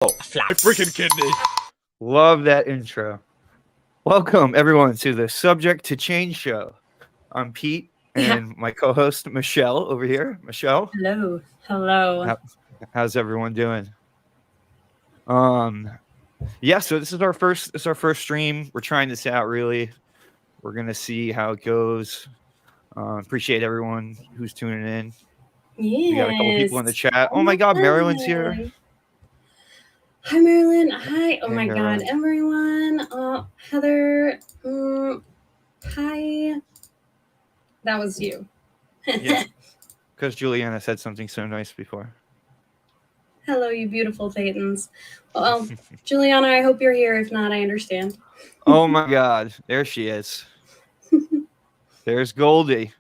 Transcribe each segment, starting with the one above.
My freaking kidney. Love that intro. Welcome, everyone, to the Subject to Change show. I'm Pete, and my co-host, Michelle, over here. Michelle. Hello. Hello. How's everyone doing? Yeah, so this is our first stream. We're trying this out, really. We're going to see how it goes. Appreciate everyone who's tuning in. Yes. We got a couple people in the chat. Oh my God, Marilyn's here. Hi, Marilyn. Hi. Oh Hey, my Marilyn. God, everyone. Heather. Hi. That was you. Yeah, because Juliana said something so nice before. Hello, you beautiful Thetans. Well, Juliana, I hope you're here. If not, I understand. Oh my God, there she is. There's Goldie.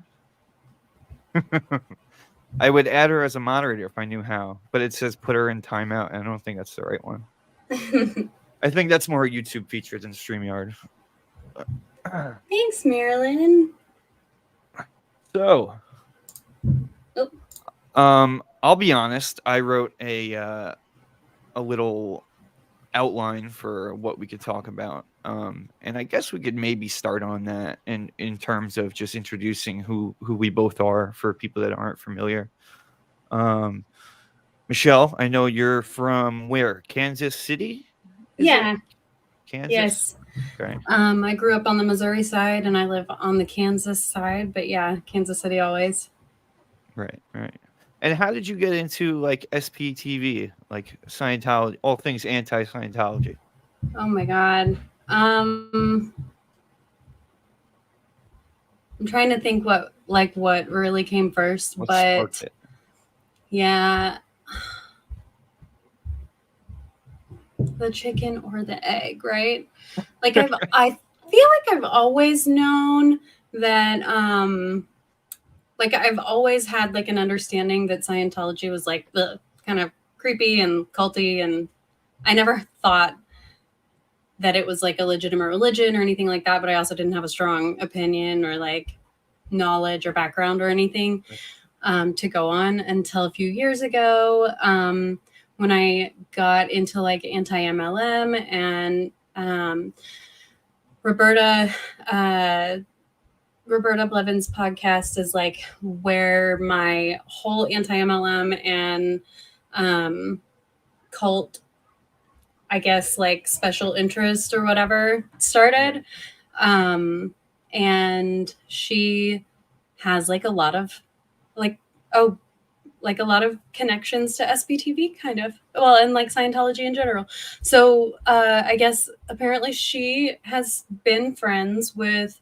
I would add her as a moderator if I knew how, but it says put her in timeout, and I don't think that's the right one. I think that's more a YouTube feature than StreamYard. Thanks, Marilyn. So, I'll be honest. I wrote a little outline for what we could talk about, and I guess we could maybe start on that in terms of just introducing who we both are for people that aren't familiar. Michelle, I know you're from where? Kansas City? Yeah. Kansas? Yes. Okay. I grew up on the Missouri side, and I live on the Kansas side. But yeah, Kansas City always. Right. And how did you get into like SPTV, like Scientology, all things anti-Scientology? Oh my God. I'm trying to think what really came first, but yeah, the chicken or the egg, right? Like I feel like I've always known that like I've always had like an understanding that Scientology was like the kind of creepy and culty, and I never thought that it was like a legitimate religion or anything like that, but I also didn't have a strong opinion or like knowledge or background or anything to go on until a few years ago when I got into like Anti-MLM, and Roberta Blevin's podcast is like where my whole Anti-MLM and cult, I guess, like special interest or whatever started. And she has like a lot of a lot of connections to SBTV, kind of, well, and like Scientology in general. So I guess apparently she has been friends with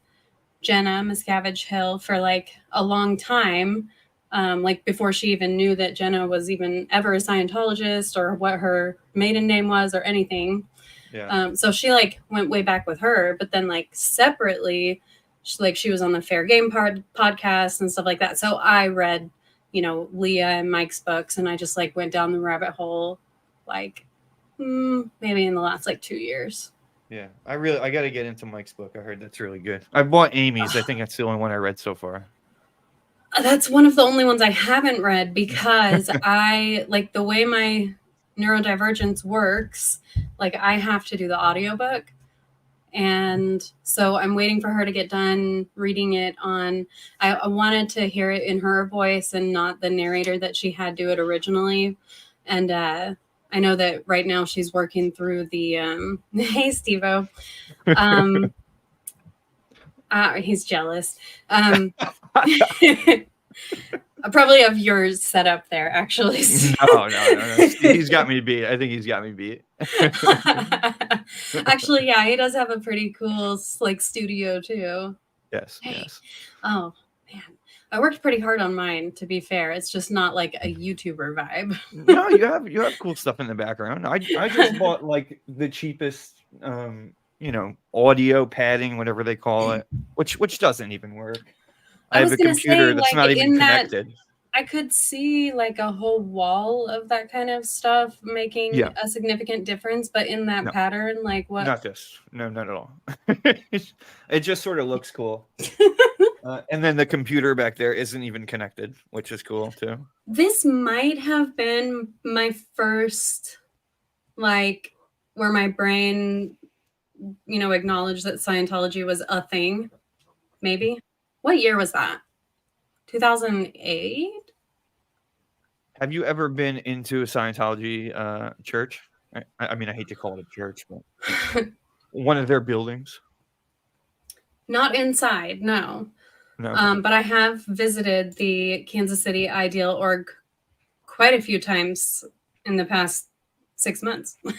Jenna Miscavige Hill for like a long time, like before she even knew that Jenna was even ever a Scientologist or what her maiden name was or anything. Yeah. So she like went way back with her, but then like separately, she was on the Fair Game podcast and stuff like that. So I read, Leah and Mike's books, and I just like went down the rabbit hole, like maybe in the last like 2 years. Yeah, I got to get into Mike's book. I heard that's really good. I bought Amy's. I think that's the only one I read so far. That's one of the only ones I haven't read because I like the way my neurodivergence works. Like I have to do the audiobook. And so I'm waiting for her to get done reading it on. I wanted to hear it in her voice and not the narrator that she had do it originally. And I know that right now she's working through the hey Steve-O. He's jealous. Probably of yours set up there, actually. No. He's got me beat. I think he's got me beat. Actually, yeah, he does have a pretty cool like studio too. Yes. Oh man, I worked pretty hard on mine. To be fair, it's just not like a YouTuber vibe. No, you have cool stuff in the background. I just bought like the cheapest, audio padding, whatever they call it, which doesn't even work. I have a computer that's not even connected. I could see like a whole wall of that kind of stuff making a significant difference, but in that pattern, like what? Not this. No, not at all. It just sort of looks cool. And then the computer back there isn't even connected, which is cool too. This might have been my first like where my brain, acknowledged that Scientology was a thing. Maybe. What year was that? 2008? Have you ever been into a Scientology church? I mean, I hate to call it a church, but one of their buildings. Not inside, no. No. But I have visited the Kansas City Ideal Org quite a few times in the past 6 months. What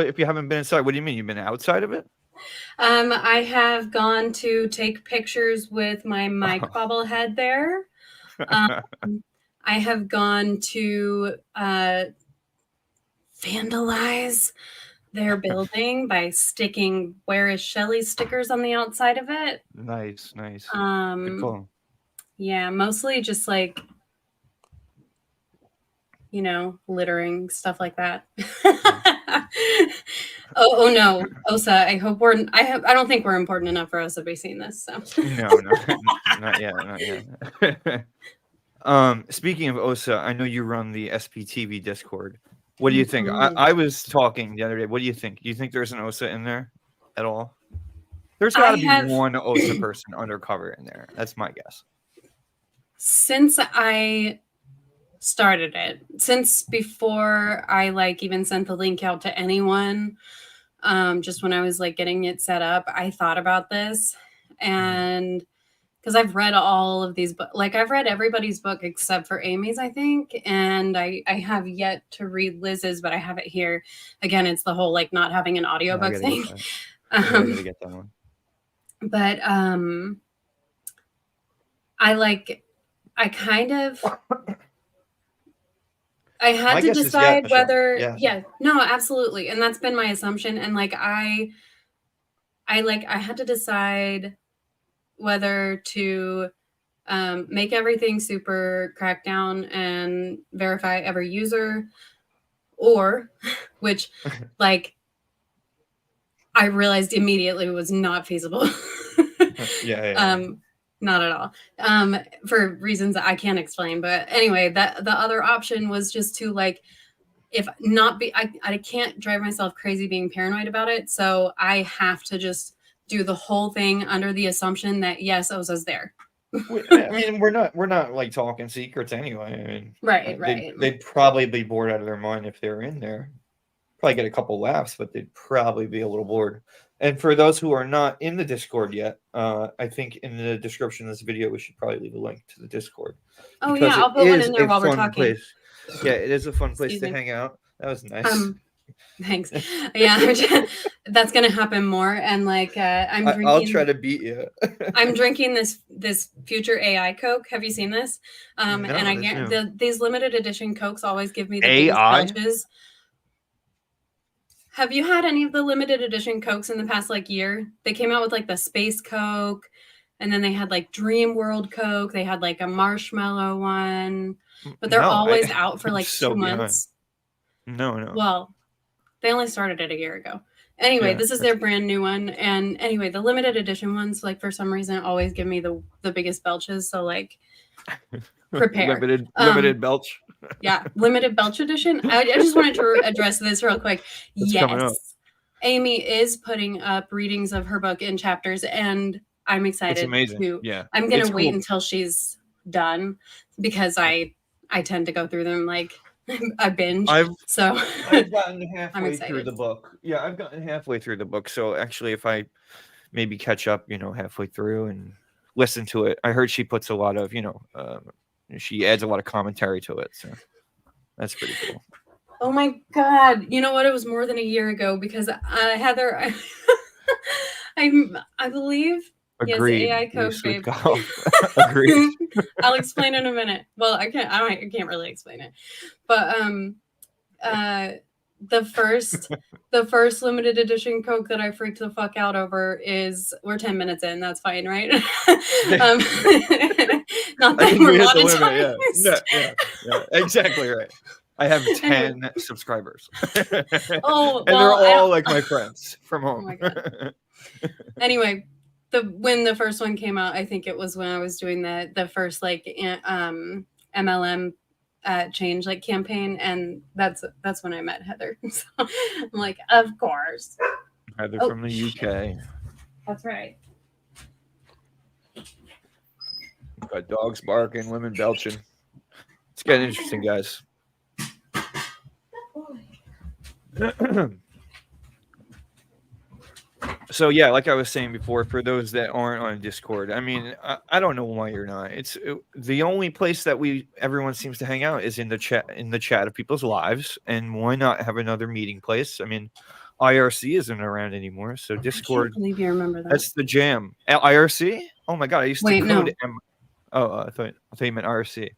if you haven't been inside? What do you mean? You've been outside of it? I have gone to take pictures with my Mike bobblehead there. I have gone to vandalize their building by sticking "Where is Shelley" stickers on the outside of it. Nice. Good call. Yeah, mostly just like, littering, stuff like that. oh no, Osa, I don't think we're important enough for Osa to be seeing this. So No, not yet. Speaking of Osa, I know you run the SPTV Discord. What do you think? I was talking the other day. What do you think? Do you think there's an Osa in there at all? There's got to be one Osa person undercover in there. That's my guess. Since I started it, since before I even sent the link out to anyone, just when I was getting it set up, I thought about this, and because I've read all of these books, I've read everybody's book except for Amy's, I think, and I have yet to read Liz's, but I have it here. Again, it's the whole not having an audiobook thing. I gotta get that one. But I had to decide whether, no, absolutely. And that's been my assumption. And I had to decide whether to make everything super crackdown and verify every user, or which I realized immediately was not feasible. Not at all. For reasons that I can't explain. But anyway, that the other option was just to I can't drive myself crazy being paranoid about it. So I have to just do the whole thing under the assumption that yes, Osa's there. I mean, we're not talking secrets anyway. I mean, right. They'd probably be bored out of their mind if they were in there. Probably get a couple laughs, but they'd probably be a little bored. And for those who are not in the Discord yet, I think in the description of this video, we should probably leave a link to the Discord. Oh yeah, I'll put one in there while we're talking. Yeah, it is a fun place to hang out. That was nice. Thanks. Yeah, that's gonna happen more. And I'm drinking. I'll try to beat you. I'm drinking this Future AI Coke. Have you seen this? And I get these limited edition Cokes always give me the biggest belches. Have you had any of the limited edition Cokes in the past year? They came out with the Space Coke, and then they had Dream World Coke. They had a marshmallow one, but they're always out for 2 months. No. Well, they only started it a year ago. Anyway, this is their brand new one. And anyway, the limited edition ones, for some reason, always give me the biggest belches. So prepare. Limited belch. Yeah, limited belch edition. I just wanted to address this real quick. Yes, Amy is putting up readings of her book in chapters, and I'm excited. It's amazing. I'm gonna wait until she's done because I tend to go through them I binge. I've gotten halfway through the book. Yeah, I've gotten halfway through the book. So actually, if I maybe catch up, halfway through and listen to it, I heard she puts a lot of, she adds a lot of commentary to it. So that's pretty cool. Oh my God. You know what? It was more than a year ago because Heather, I believe. Agreed. Yes, AI Coke. Agreed. I'll explain in a minute. Well, I can't really explain it. But the first limited edition Coke that I freaked the fuck out over is we're 10 minutes in. That's fine, right? Not that we're monetized. Yeah, exactly right. I have 10 subscribers. And they're all my friends from home. Oh my God. Anyway, when the first one came out, I think it was when I was doing the first MLM change like campaign, and that's when I met Heather. So I'm like, of course. Heather from the UK. That's right. Got dogs barking, women belching. It's getting interesting, guys. So yeah, like I was saying before, for those that aren't on Discord, I mean, I don't know why you're not. The only place that everyone seems to hang out is in the chat of people's lives, and why not have another meeting place? I mean, IRC isn't around anymore, so Discord. I can't believe you remember that. That's the jam. IRC? Oh my god, I used to code I thought you meant IRC.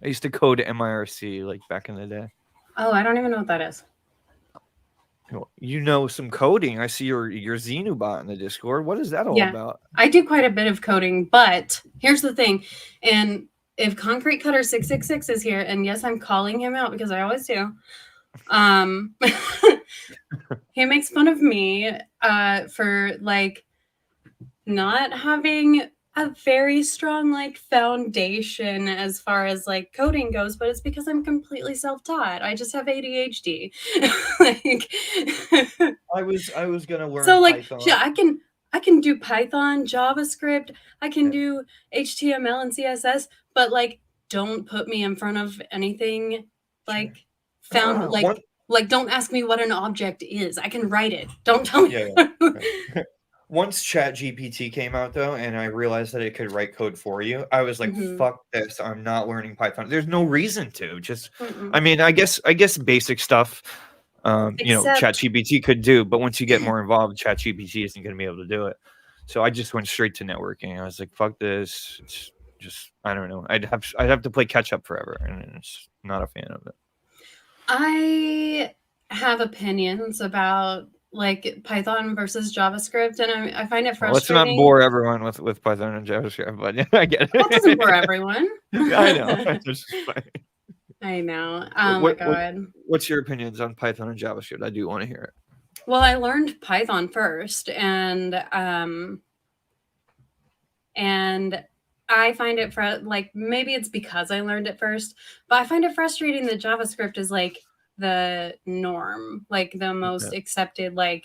I used to code MIRC like back in the day. Oh, I don't even know what that is. You know some coding. I see your Xenobot in the Discord. What is that all about? I do quite a bit of coding, but here's the thing. And if Concrete Cutter 666 is here, and yes, I'm calling him out because I always do. He makes fun of me for like not having a very strong like foundation as far as like coding goes, but it's because I'm completely self-taught. I just have ADHD. Like I was gonna learn so like Python. yeah, I can do Python, JavaScript, I can do HTML and CSS, but like don't put me in front of anything like like don't ask me what an object is. I can write it. Don't tell me. Yeah. Once ChatGPT came out though, and I realized that it could write code for you, I was like, fuck this. I'm not learning Python. There's no reason to. Just I mean, I guess basic stuff ChatGPT could do, but once you get more involved, ChatGPT isn't going to be able to do it. So I just went straight to networking. I was like, fuck this. It's just I don't know. I'd have to play catch up forever, and it's not a fan of it. I have opinions about like Python versus JavaScript, and I find it frustrating. Let's not bore everyone with Python and JavaScript, but yeah, I get it. That doesn't bore everyone. I know. It's just funny. I know. Oh my god. What's your opinions on Python and JavaScript? I do want to hear it. Well, I learned Python first, and I find it like maybe it's because I learned it first, but I find it frustrating that JavaScript is like the norm, like the most accepted like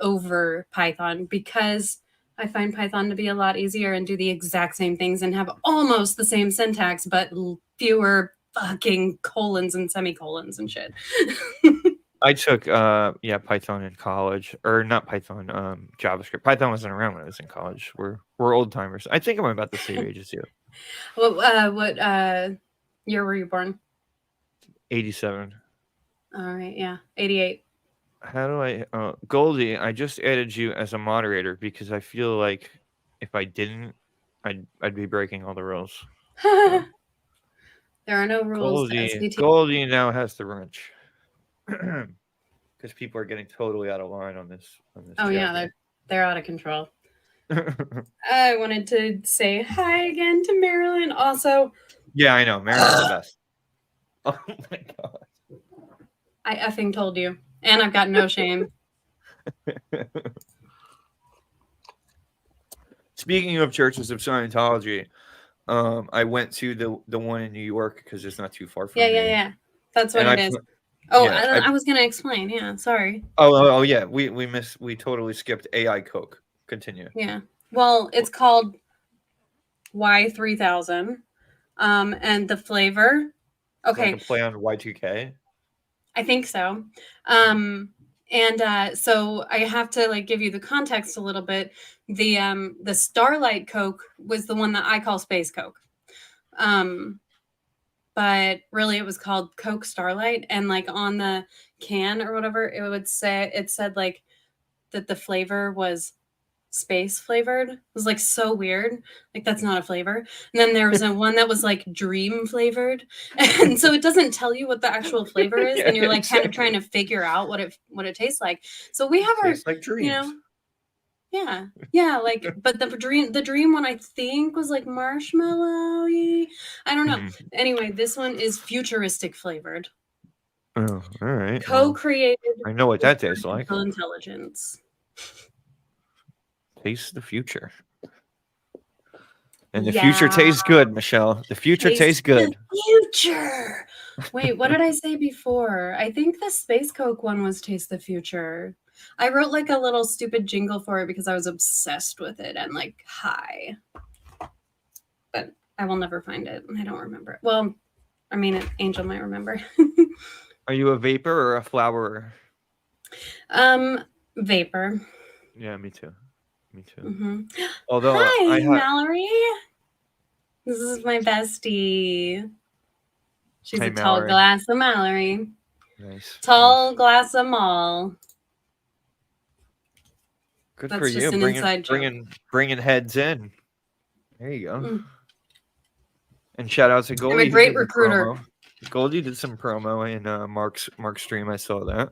over Python, because I find Python to be a lot easier and do the exact same things and have almost the same syntax, but fewer fucking colons and semicolons and shit. I took Python in college, or not Python, JavaScript. Python wasn't around when I was in college. We're old timers. I think I'm about the same age as you. What year were you born? 87. All right, yeah, 88. How do I Goldie, I just added you as a moderator because I feel like if I didn't, I'd be breaking all the rules. There are no rules. Goldie now has the wrench. Because people are getting totally out of line on this. Oh yeah, they're out of control. I wanted to say hi again to Marilyn. Also, yeah, I know Marilyn's the best. Oh my god! I effing told you, and I've got no shame. Speaking of churches of Scientology, I went to the one in New York because it's not too far from me. Yeah. That's what it is. Oh, yeah, I was gonna explain. Yeah, sorry. Oh yeah. We totally skipped AI Coke. Continue. Yeah. Well, it's called Y3000, and the flavor. Okay. Like a play on Y2K. I think so. So I have to like give you the context a little bit. The Starlight Coke was the one that I call Space Coke. But really it was called Coke Starlight, and like on the can or whatever, it said like that the flavor was space flavored. It was like so weird. Like that's not a flavor. And then there was one that was like dream flavored. And so it doesn't tell you what the actual flavor is. And you're like kind of trying to figure out what it tastes like. So we have our, like dreams. Yeah, like, but the dream one I think was like marshmallow-y. I don't know. Anyway, this one is futuristic flavored. Oh, all right. Co-created. I know what that tastes like. Intelligence. Taste the future. And the future tastes good, Michelle. The future tastes good. The future. Wait, what did I say before? I think the Space Coke one was Taste the Future. I wrote like a little stupid jingle for it because I was obsessed with it and like high. But I will never find it. I don't remember it. Well, I mean, Angel might remember. Are you a vapor or a flower? Vapor. Yeah, me too. Me too. Mm-hmm. Although Hi, Mallory. This is my bestie. She's Hey, a tall Mallory. glass of Mallory. Nice. Tall glass of Mall. Good That's for just you. an inside joke. Bringing heads in. There you go. And shout out to Goldie. I'm a great recruiter. Goldie did some promo in Mark's stream. I saw that.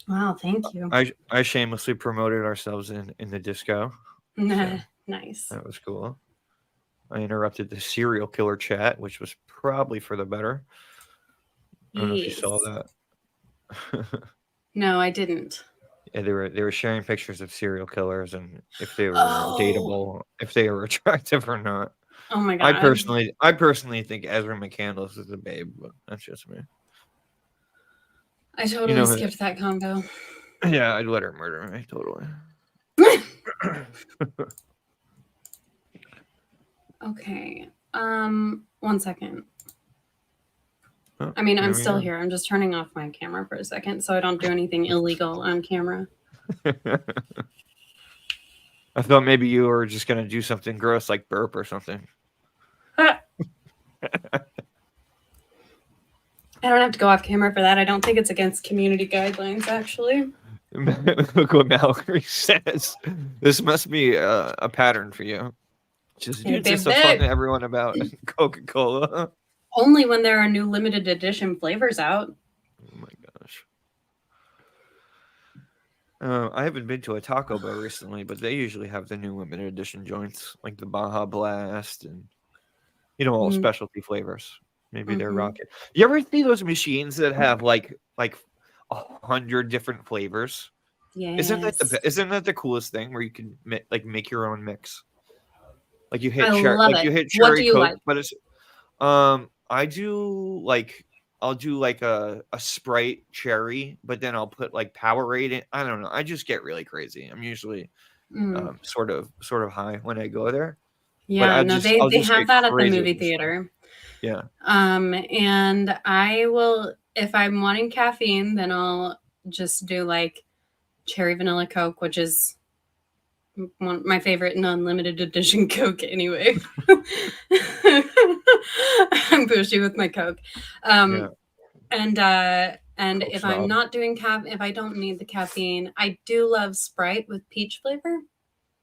Wow, thank you. I shamelessly promoted ourselves in the disco. So nice. That was cool. I interrupted the serial killer chat, which was probably for the better. I don't know if you saw that. No, I didn't. Yeah, they were sharing pictures of serial killers and if they were dateable, if they were attractive or not. Oh my god. I personally think Ezra McCandless is a babe, but that's just me. I totally skipped that combo. Yeah, I'd let her murder me, totally. Okay. 1 second. Oh, I mean, I'm still here. I'm just turning off my camera for a second so I don't do anything illegal on camera. I thought maybe you were just going to do something gross like burp or something. I don't have to go off camera for that. I don't think it's against community guidelines, actually. Look what Mallory says. This must be a pattern for you. Just fucking everyone about Coca-Cola. Only when there are new limited edition flavors out. Oh my gosh. I haven't been to a Taco Bell recently, but they usually have the new limited edition joints, like the Baja Blast and, all specialty flavors. Maybe they're rocking. You ever see those machines that have like 100 different flavors? Yeah. Isn't that the coolest thing where you can make your own mix? Like you hit cherry, you hit cherry what do you Coke, like? but it's I'll do like a Sprite cherry, but then I'll put like Powerade in. I don't know. I just get really crazy. I'm usually sort of high when I go there. Yeah, they have that at the movie theater. Yeah. And I will, if I'm wanting caffeine, then I'll just do like cherry vanilla Coke, which is my favorite non-limited edition Coke anyway. I'm pushy with my Coke. And if I'm not doing if I don't need the caffeine, I do love Sprite with peach flavor.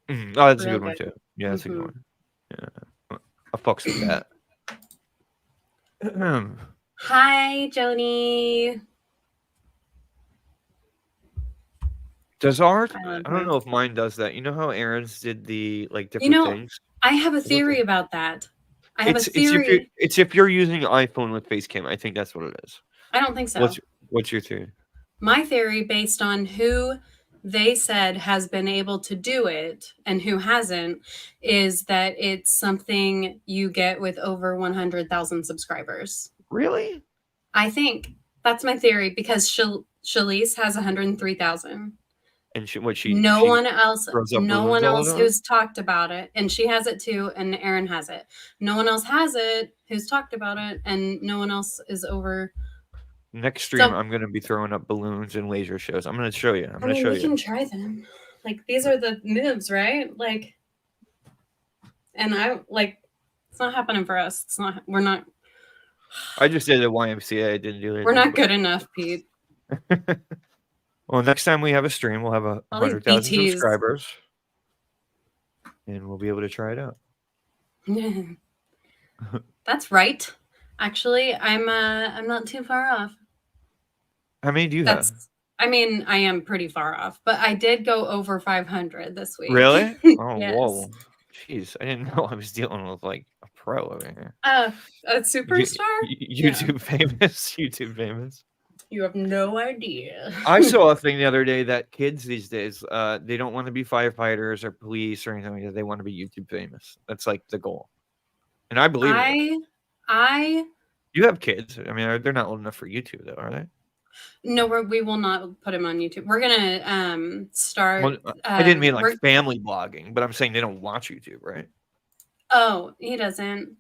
Oh, that's a good one too. Yeah, that's a good one. Yeah, I fucks with that. Hi, Joni. Does ours? I don't know if mine does that. You know how Aaron's did the different things? I have a theory about that. It's if you're using an iPhone with Facecam. I think that's what it is. I don't think so. What's your theory? My theory, based on who they said has been able to do it and who hasn't, is that it's something you get with over 100,000 subscribers. Really? I think that's my theory because Shalise has 103,000. And no one else who's talked about it, and she has it too, and Aaron has it. No one else has it who's talked about it, and no one else is over. Next stream, I'm going to be throwing up balloons and laser shows. I'm going to show you. We can try them. Like, these are the moves, right? Like, and it's not happening for us. We're not. I just did a YMCA. I didn't do it. We're not good enough, Pete. Well, next time we have a stream, we'll have 100,000 subscribers, and we'll be able to try it out. That's right. Actually, I'm not too far off. How many do you have? I mean, I am pretty far off, but I did go over 500 this week. Really? Oh, yes. Whoa. Jeez, I didn't know I was dealing with like a pro over here. A superstar? YouTube famous. YouTube famous. You have no idea. I saw a thing the other day that kids these days, they don't want to be firefighters or police or anything like that. They want to be YouTube famous. That's like the goal. And I believe it. I You have kids. I mean, they're not old enough for YouTube, though, are they? No, we will not put him on YouTube. We're gonna start. Well, I didn't mean like family blogging, but I'm saying they don't watch YouTube, right? Oh, he doesn't.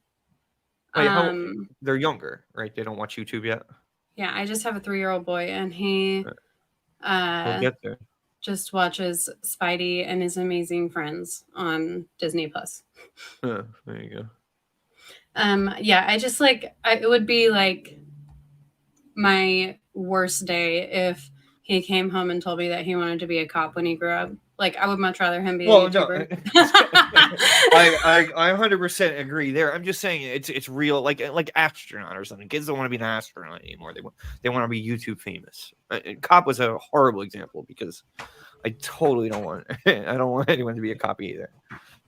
Wait, they're younger, right? They don't watch YouTube yet. Yeah, I just have a 3-year-old boy, and he We'll get there. just watches Spidey and His Amazing Friends on Disney Plus. There you go. Yeah, I just like it would be like my worst day if he came home and told me that he wanted to be a cop when he grew up. Like, I would much rather him be a YouTuber. No. I 100% agree there. I'm just saying it's real, like astronaut or something. Kids don't want to be an astronaut anymore. They want to be YouTube famous. Cop was a horrible example because I totally don't want I don't want anyone to be a cop either.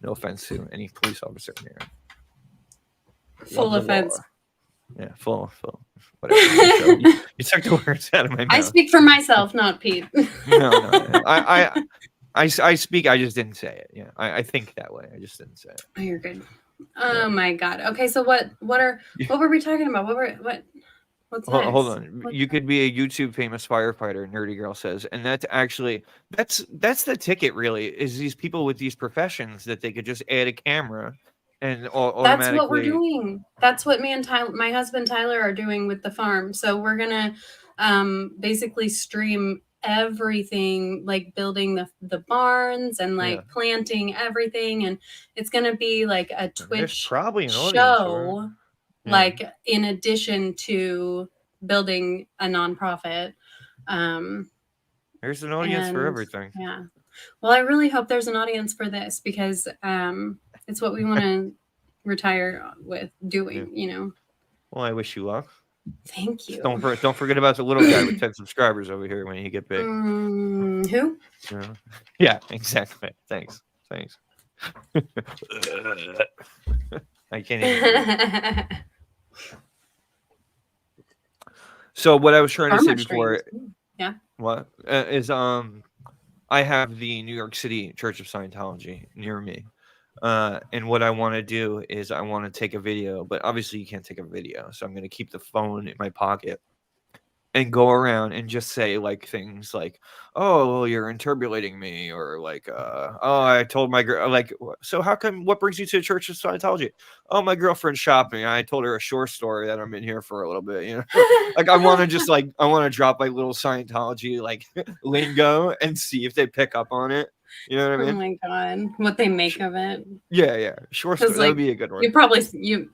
No offense to any police officer in here. Full offense. Yeah, full. Whatever. You took the words out of my mouth. I speak for myself, not Pete. No. I speak. I just didn't say it. Yeah, I think that way. I just didn't say it. Oh, you're good. Oh my God. Okay, so what were we talking about? What's next? Hold on. You could be a YouTube famous firefighter, Nerdy Girl says, and that's the ticket. Really, is these people with these professions that they could just add a camera. And that's what we're doing. That's what me and my husband Tyler are doing with the farm. So we're gonna basically stream everything, like building the barns and like planting everything, and it's gonna be like a Twitch probably an show, like in addition to building a nonprofit. There's an audience for everything. Yeah. Well, I really hope there's an audience for this because it's what we want to retire with doing, you know. Well, I wish you luck. Thank you. Don't forget about the little guy with 10 subscribers over here when you get big. Who? Yeah, exactly. Thanks. I can't even. So what I was trying to say before, yeah, what is I have the New York City Church of Scientology near me. And what I want to do is I want to take a video, but obviously you can't take a video. So I'm going to keep the phone in my pocket and go around and just say like things like, oh, well, you're interpolating me, or like, oh, I told my girl, like, so how come, what brings you to the Church of Scientology? Oh, my girlfriend shopping. I told her a short story that I'm in here for a little bit, you know. Like I want to drop like little Scientology like lingo and see if they pick up on it. You know what I mean? Oh my God, what they make of it. Yeah. Short story, that would be a good one. You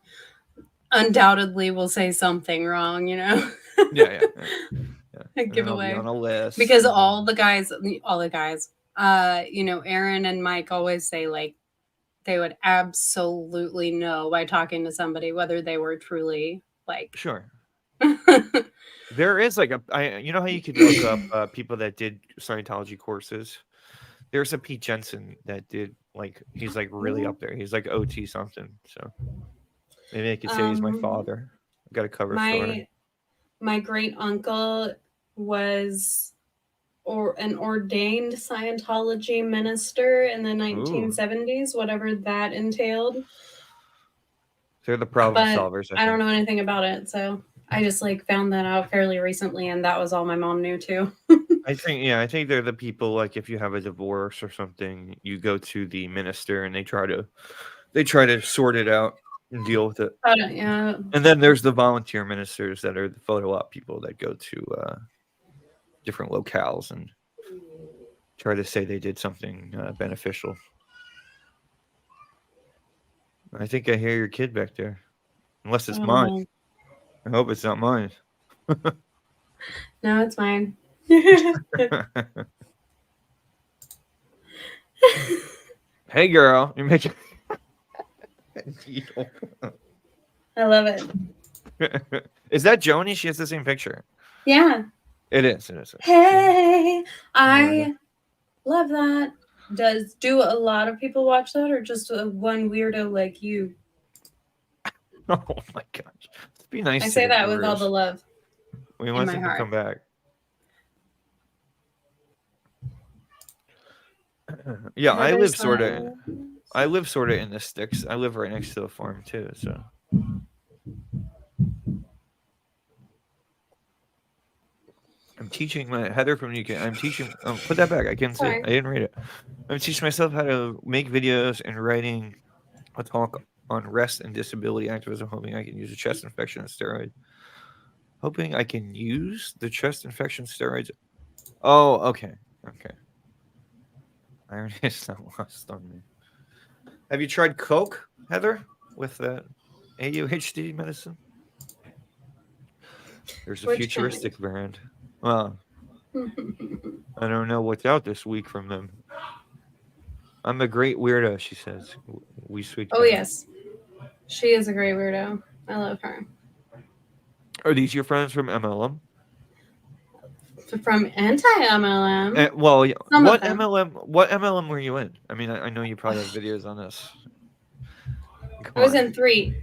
undoubtedly will say something wrong, you know. Yeah. Giveaway on a list because all the guys, you know, Aaron and Mike always say like they would absolutely know by talking to somebody whether they were truly like sure. There is like you know how you could look up people that did Scientology courses. There's a Pete Jensen that did like he's like really up there. He's like OT something. So maybe I could say he's my father. I've got a cover story. My great uncle was an ordained Scientology minister in the 1970s, whatever that entailed. They're the problem solvers. I don't know anything about it, so I just like found that out fairly recently, and that was all my mom knew too. I think they're the people like if you have a divorce or something, you go to the minister and they try to sort it out and deal with it. Yeah. And then there's the volunteer ministers that are the photo op people that go to different locales and try to say they did something beneficial. I think I hear your kid back there. Unless it's mine. I hope it's not mine. No, it's mine. Hey girl, you're making I love it. Is that Joni? She has the same picture. Yeah. It is. Hey, I love that. Do a lot of people watch that, or just one weirdo like you? Oh my gosh. It'd be nice. I say that with all the love. We want them to come back. Yeah, I live sort of I live sort of in the sticks. I live right next to the farm too, so. I'm teaching my Heather from UK. I'm teaching. Put that back. I can't see it. Sorry. I didn't read it. I'm teaching myself how to make videos and writing a talk on rest and disability activism, hoping I can use a chest infection and steroid. Hoping I can use the chest infection steroids. Oh, okay. Okay. Iron is not lost on me. Have you tried Coke, Heather, with that ADHD medicine? There's a Which futuristic brand. Well, I don't know what's out this week from them. I'm a great weirdo, she says. We sweet. Oh, yes. She is a great weirdo. I love her. Are these your friends from MLM? From Anti-MLM. Well, Some what of them. MLM? What MLM were you in? I mean, I know you probably have videos on this. I was in 3.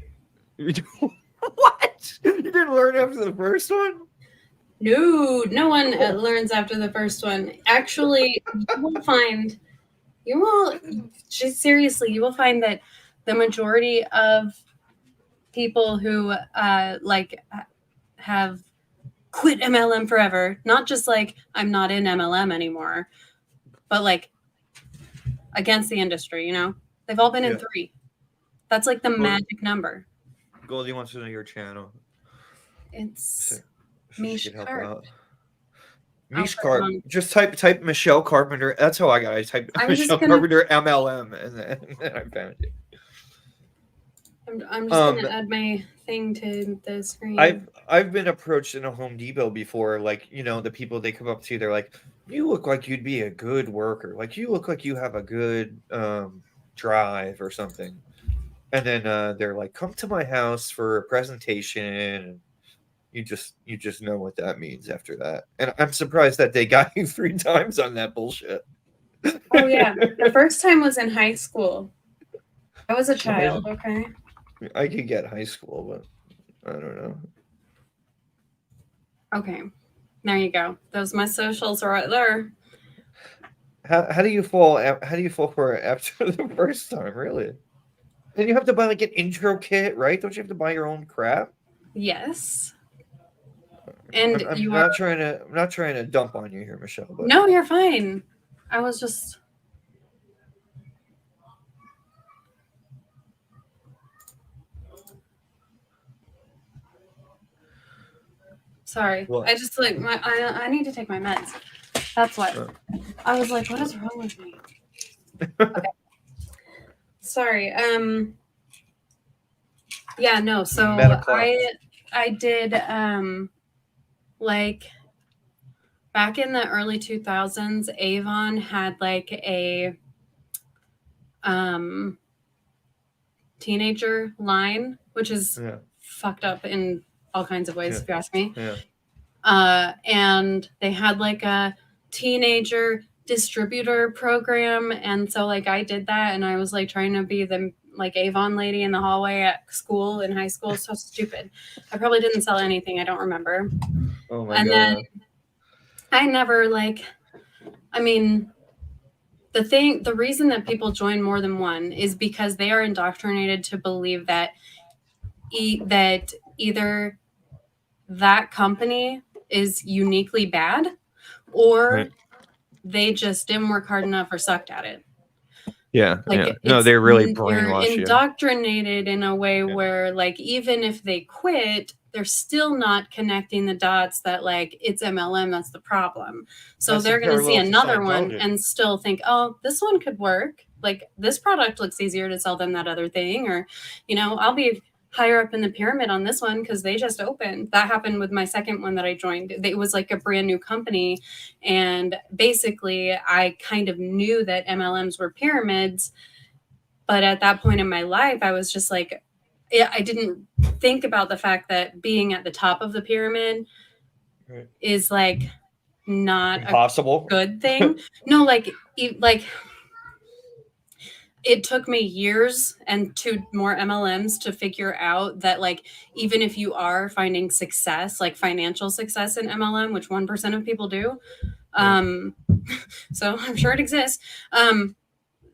What? You didn't learn after the first one? No one learns after the first one. Actually, you will find that the majority of people who have quit MLM forever, not just like I'm not in MLM anymore, but like against the industry, they've all been in 3. That's like the magic number. Goldie wants to know your channel. It's Mish Carp. Mish Carp. Just type Michelle Carpenter. That's how I got it. I typed Michelle Carpenter MLM, and then I found you. I'm just gonna add my thing to the screen. I've been approached in a Home Depot before, like the people, they come up to you, they're like, "You look like you'd be a good worker. Like you look like you have a good drive or something." And then they're like, "Come to my house for a presentation." And you just know what that means after that. And I'm surprised that they got you 3 times on that bullshit. Oh yeah, the first time was in high school. I was a child. Okay. I could get high school, but I don't know. Okay, there you go. Those my socials are right there. How do you fall? How do you fall for it after the first time? Really? And you have to buy like an intro kit, right? Don't you have to buy your own crap? Yes. And I'm not trying to dump on you here, Michelle. But... No, you're fine. I was just. Sorry. What? I just like I need to take my meds. That's what. I was like, what is wrong with me? Okay. Sorry. Yeah, no. So I did like back in the early 2000s, Avon had like a teenager line, which is fucked up in all kinds of ways, if you ask me. Yeah. And they had like a teenager distributor program, and so like I did that, and I was like trying to be the like Avon lady in the hallway at school in high school. So stupid. I probably didn't sell anything. I don't remember. Oh my God. Then I never the reason that people join more than one is because they are indoctrinated to believe that that either that company is uniquely bad or they just didn't work hard enough or sucked at it. Yeah. No, they're really brainwashed. You're indoctrinated in a way where like even if they quit, they're still not connecting the dots that like it's MLM, that's the problem. So they're going to see another one and still think, oh, this one could work. Like this product looks easier to sell than that other thing. Or, I'll be higher up in the pyramid on this one because they just opened. That happened with my second one that I joined. It was like a brand new company. And basically I kind of knew that MLMs were pyramids. But at that point in my life, I was just like, I didn't think about the fact that being at the top of the pyramid is like not impossible. A good thing. No, like it took me years and 2 more MLMs to figure out that like even if you are finding success, like financial success in MLM, which 1% of people do, so I'm sure it exists,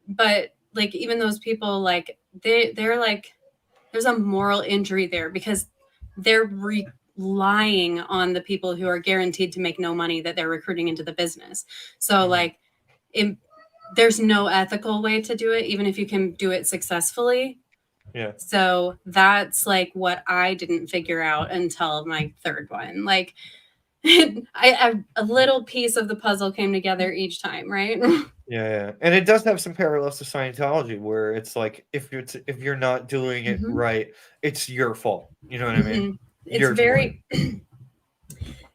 but like even those people, like they're like, there's a moral injury there because they're relying on the people who are guaranteed to make no money that they're recruiting into the business. So like there's no ethical way to do it, even if you can do it successfully. Yeah. So that's like what I didn't figure out until my third one. Like a little piece of the puzzle came together each time, right? Yeah, and it does have some parallels to Scientology, where it's like if you're not doing it right, it's your fault. You know what I mean? It's You're very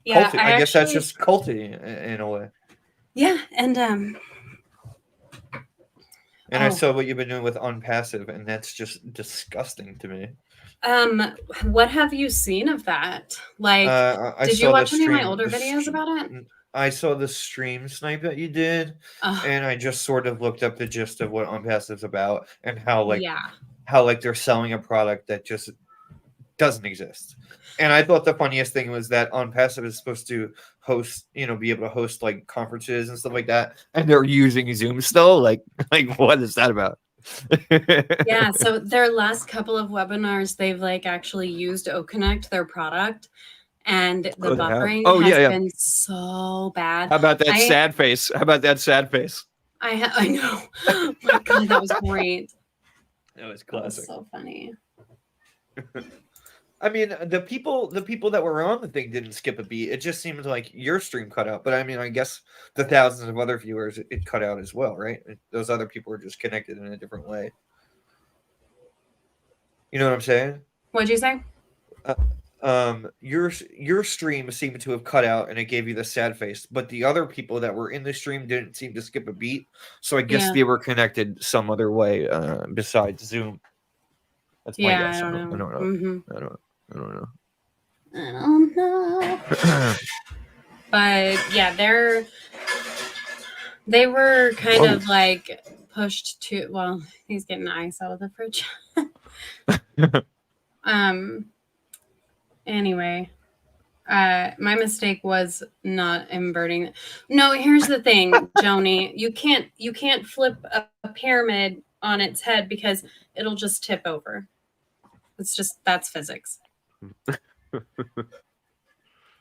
yeah. culty. I guess that's just culty in a way. Yeah, and I saw what you've been doing with Onpassive, and that's just disgusting to me. What have you seen of that? Like, did you watch any of my older videos about it? I saw the stream snipe that you did, and I just sort of looked up the gist of what Onpassive's about and how they're selling a product that just doesn't exist. And I thought the funniest thing was that Onpassive is supposed to host, be able to host like conferences and stuff like that, and they're using Zoom still. Like what is that about? Yeah, so their last couple of webinars, they've like actually used OConnect, their product, and the buffering has been so bad. How about that sad face? I know. Oh my God, that was great. That was classic. That was so funny. I mean, the people that were on the thing didn't skip a beat. It just seemed like your stream cut out. But I mean, I guess the thousands of other viewers, it cut out as well, right? Those other people were just connected in a different way. You know what I'm saying? What'd you say? Your stream seemed to have cut out, and it gave you the sad face. But the other people that were in the stream didn't seem to skip a beat. So I guess they were connected some other way besides Zoom. That's my guess. I don't know. I don't know. But yeah, they were kind of like pushed to. Well, he's getting ice out of the fridge. Anyway, my mistake was not inverting. No, here's the thing, Joni. You can't flip a pyramid on its head because it'll just tip over. That's physics.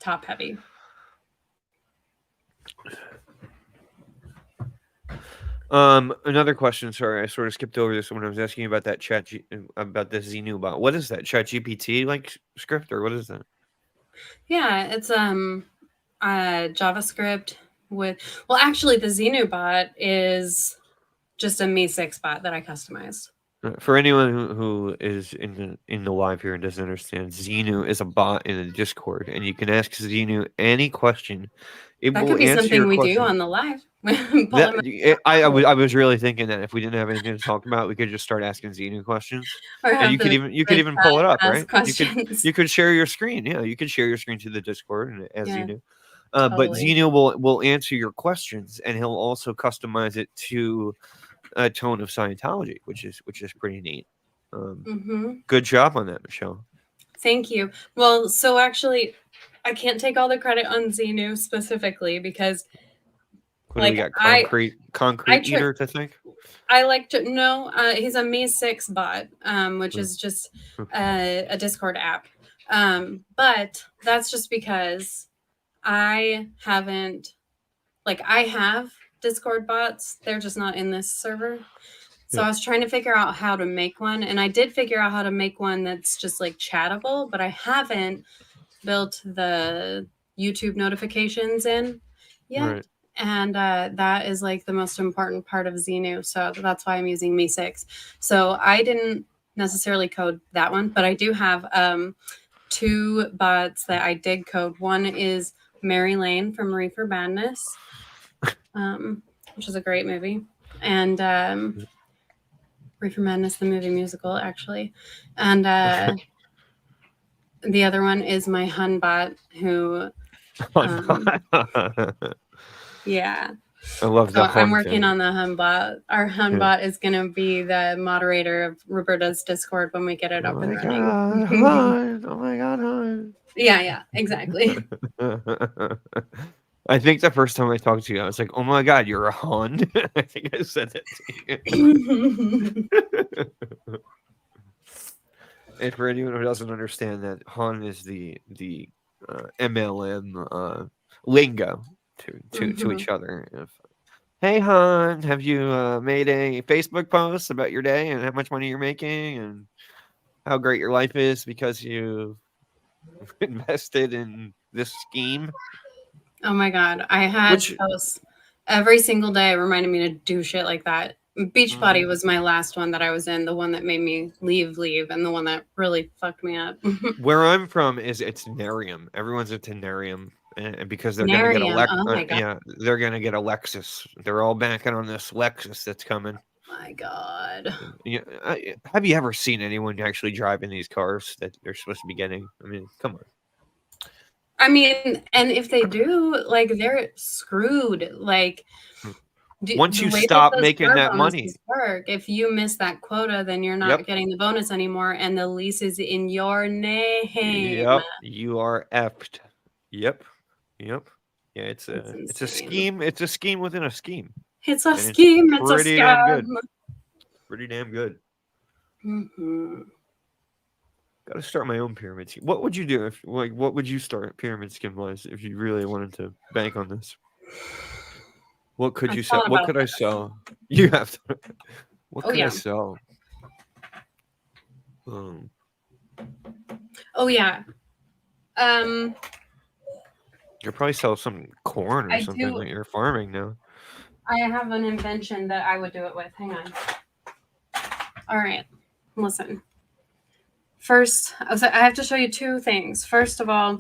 Top heavy. Another question. Sorry, I sort of skipped over this when I was asking you about that about the Xenu bot. What is that? ChatGPT like script, or what is that? Yeah, it's JavaScript with. Well, actually, the Xenu bot is just a Me6 bot that I customized. For anyone who is in the live here and doesn't understand, Xenu is a bot in the Discord, and you can ask Xenu any question. That could be something we do on the live. I was really thinking that if we didn't have anything to talk about, we could just start asking Xenu questions, and you could even pull it up, right? You could share your screen. Yeah, you could share your screen to the Discord as Xenu. But Xenu will answer your questions, and he'll also customize it to a tone of Scientology, which is pretty neat. Good job on that, Michelle. Thank you. Well, so actually, I can't take all the credit on Xenu specifically because what do we got? Concrete eater to think? I like to know he's a Me6 bot, which is just a Discord app. But that's just because I have Discord bots. They're just not in this server. So I was trying to figure out how to make one, and I did figure out how to make one that's just like chattable, but I haven't built the YouTube notifications in yet. Right. And that is like the most important part of Xenu. So that's why I'm using Me6. So I didn't necessarily code that one, but I do have 2 bots that I did code. One is Mary Lane from Reefer Madness, which is a great movie. And Reefer Madness, the movie musical, actually. And the other one is my Hun bot, who... yeah. I love that. So I'm working on the Hun bot. Our Hun bot is going to be the moderator of Roberta's Discord when we get it up and running. Oh my God, Hun. Yeah, exactly. I think the first time I talked to you, I was like, "Oh my god, you're a Hun." I think I said that to you. And for anyone who doesn't understand that, Hun is the MLM lingo to each other. Hey, hon, have you made a Facebook post about your day and how much money you're making and how great your life is because you invested in this scheme? Oh my God. I had Which posts every single day reminding me to do shit like that. Beachbody was my last one that I was in, the one that made me leave, and the one that really fucked me up. where I'm from is it's Tenarium. Everyone's a Tenarium. And because they're gonna get Narium. Oh my God. yeah, they're gonna get a Lexus. They're all banking on this Lexus that's coming. My God. Yeah, have you ever seen anyone actually driving these cars that they're supposed to be getting? I mean, come on. I mean, and if they do, like, they're screwed. Like, Once the you way that stop those making car that money, bonuses work, if you miss that quota, then you're not yep, getting the bonus anymore, and the lease is in your name. yep, you are effed. Yep, yep. Yeah, It's it's a insane. scheme. It's a scheme within a scheme, It's a and it's scheme. It's a pretty damn good. scam. Pretty damn good. Mm-hmm. Got to start my own pyramid scheme. What would you do if, like, what would you start pyramid scheme wise if you really wanted to bank on this? What could I've you sell? thought What about could I this. sell? You have to. What Oh, could I yeah. sell? Oh, yeah. You'll probably sell some corn or I something do. that you're farming now. I have an invention that I would do it with. Hang on. All right. Listen. First, I have to show you two things. First of all,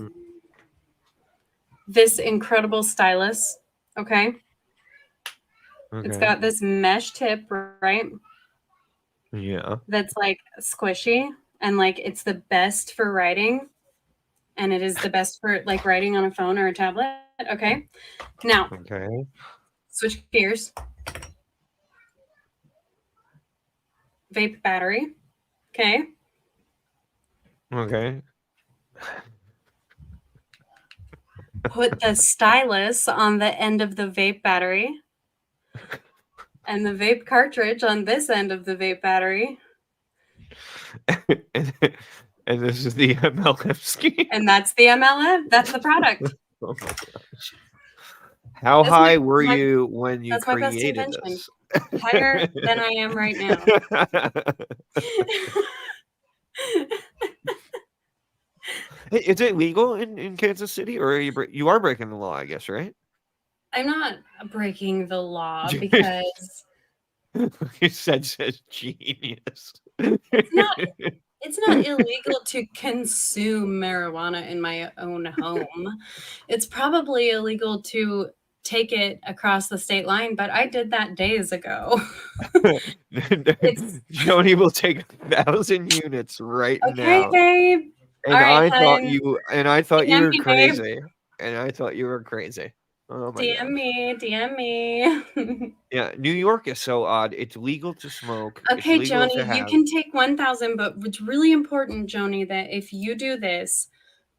this incredible stylus. Okay. It's got this mesh tip, right? Yeah. That's like squishy and like it's the best for writing. And it is the best for like writing on a phone or a tablet. Okay. Now, Okay. switch gears. Vape battery. Okay. Okay. Put the stylus on the end of the vape battery and the vape cartridge on this end of the vape battery. and, and this is the MLM scheme. And that's the MLM. That's the product. Oh my gosh. How high were you when you That's my best created invention. this? Higher than I am right now. Is it legal in Kansas City, or you are breaking the law? I guess, right? I'm not breaking the law because You says genius. it's not illegal to consume marijuana in my own home. It's probably illegal to take it across the state line, but I did that days ago. Joni will take 1,000 units right Okay, now. babe. And All right, I thought you DM were me, babe. crazy. And I thought you were crazy. Oh my DM gosh. me, DM me. Yeah, New York is so odd. It's legal to smoke. Okay, it's legal to Joni, you have. can take 1,000, but it's really important, Joni, that if you do this,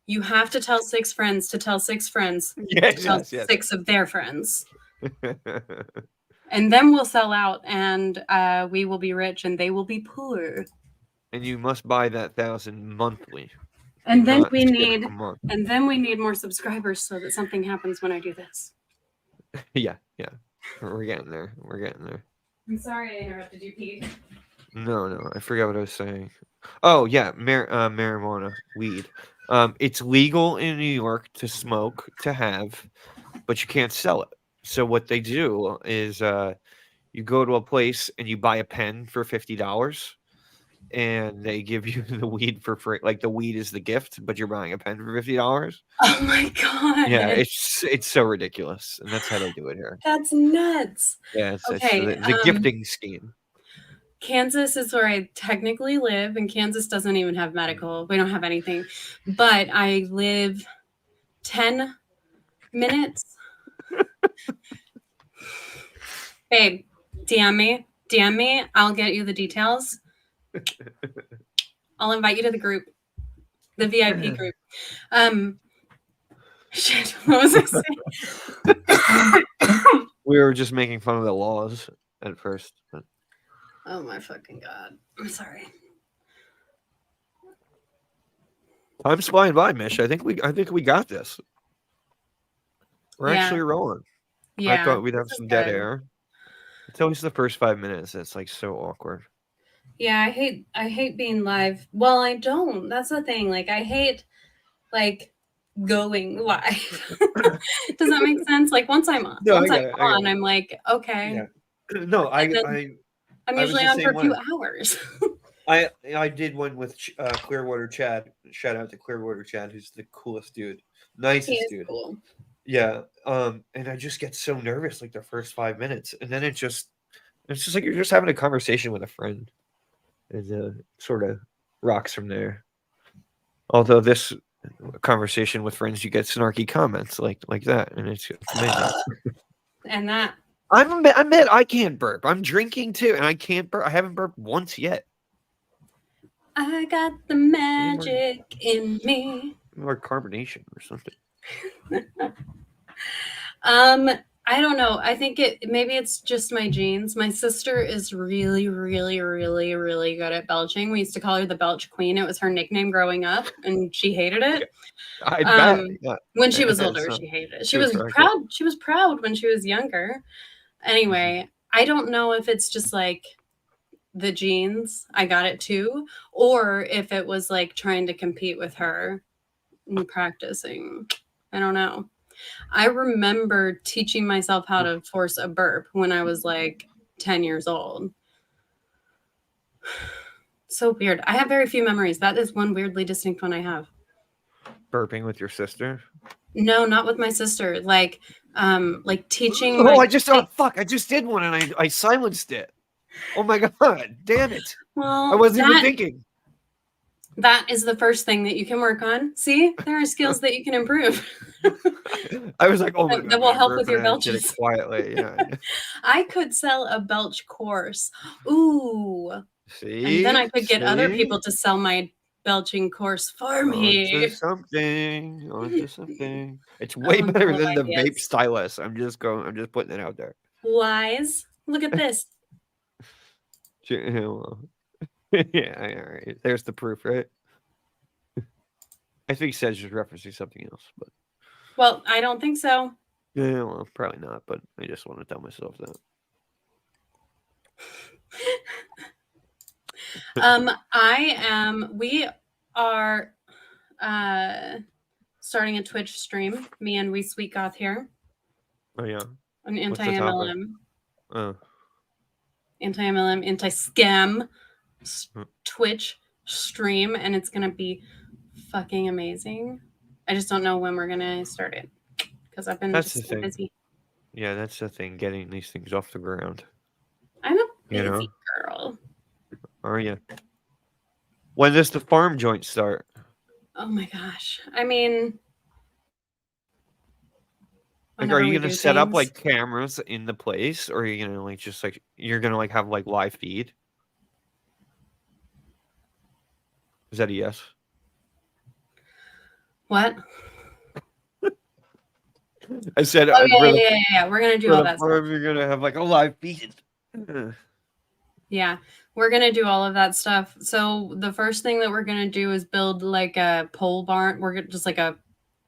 you have to tell 6 friends to tell 6 friends to tell 6 of their friends. And then we'll sell out, and we will be rich, and they will be poor. And you must buy that 1,000 monthly. And then we need more subscribers so that something happens when I do this. Yeah. We're getting there. I'm sorry I interrupted you, Pete. No, I forgot what I was saying. Oh yeah, marijuana, weed. It's legal in New York to smoke, to have, but you can't sell it. So what they do is you go to a place and you buy a pen for $50, and they give you the weed for free. Like the weed is the gift, but you're buying a pen for $50. Oh my God. Yeah, it's so ridiculous, and that's how they do it here. That's nuts. Yeah, it's the gifting scheme. Kansas is where I technically live, and Kansas doesn't even have medical. We don't have anything. But I live 10 minutes. Babe, DM me. I'll get you the details. I'll invite you to the group, the VIP group. Shit, what was I saying? We were just making fun of the laws at first. But... Oh my fucking god! I'm sorry. Time's flying by, Mish. I think we got this. We're actually rolling. Yeah, I thought we'd have this is some dead good. air. It's always the first 5 minutes. It's like so awkward. Yeah, I hate being live. Well, I don't. That's the thing. Like, I hate like going live. Does that make sense? Like once I'm on, I'm like, okay. Yeah. No, I'm I was usually the on for same a few way. hours. I did one with Clearwater Chad. Shout out to Clearwater Chad, who's the coolest dude, nicest dude. Cool. Yeah. And I just get so nervous like the first 5 minutes, and then it's just like you're just having a conversation with a friend, and sort of rocks from there. Although this conversation with friends, you get snarky comments like that, and it's amazing. And that I admit I can't burp. I'm drinking too, and I can't burp. I haven't burped once yet. I got the magic in me. Or carbonation or something. I don't know. I think maybe it's just my genes. My sister is really, really, really, really good at belching. We used to call her the Belch Queen. It was her nickname growing up, and she hated it. I bet. Yeah. When she was older, she hated it. She was proud. She was proud when she was younger. Anyway, I don't know if it's just like the genes. I got it too, or if it was like trying to compete with her and practicing. I don't know. I remember teaching myself how to force a burp when I was like 10 years old. So weird. I have very few memories. That is one weirdly distinct one I have. Burping with your sister? No, not with my sister. Like teaching. Oh, I just did one and I silenced it. Oh my god, damn it. Well, I wasn't even thinking. That is the first thing that you can work on. See, there are skills that you can improve. I was like, oh my god. That will help with your belches. Did it quietly, yeah. I could sell a belch course. Ooh. See? And then I could get other people to sell my belching course for me. Onto something. It's way better than the vape stylus. I'm just putting it out there. Lies. Look at this. Yeah, all right. There's the proof, right? I think Sedge was referencing something else, but well, I don't think so. Yeah, well, probably not, but I just want to tell myself that. We are starting a Twitch stream, me and We Sweet Goth here. Oh yeah. An anti-MLM. Anti-MLM, anti-scam Twitch stream, and it's gonna be fucking amazing. I just don't know when we're gonna start it because I've been so busy. Yeah, that's the thing, getting these things off the ground. I'm a busy girl. Are you? When does the farm joint start? Oh my gosh. I mean, like, are you gonna set up like cameras in the place, or are you gonna like just like you're gonna like have like live feed? Is that a yes? What? I said, yeah. We're gonna do all that stuff. You're gonna have like a live feed. Yeah, we're gonna do all of that stuff. So the first thing that we're gonna do is build like a pole barn. We're just like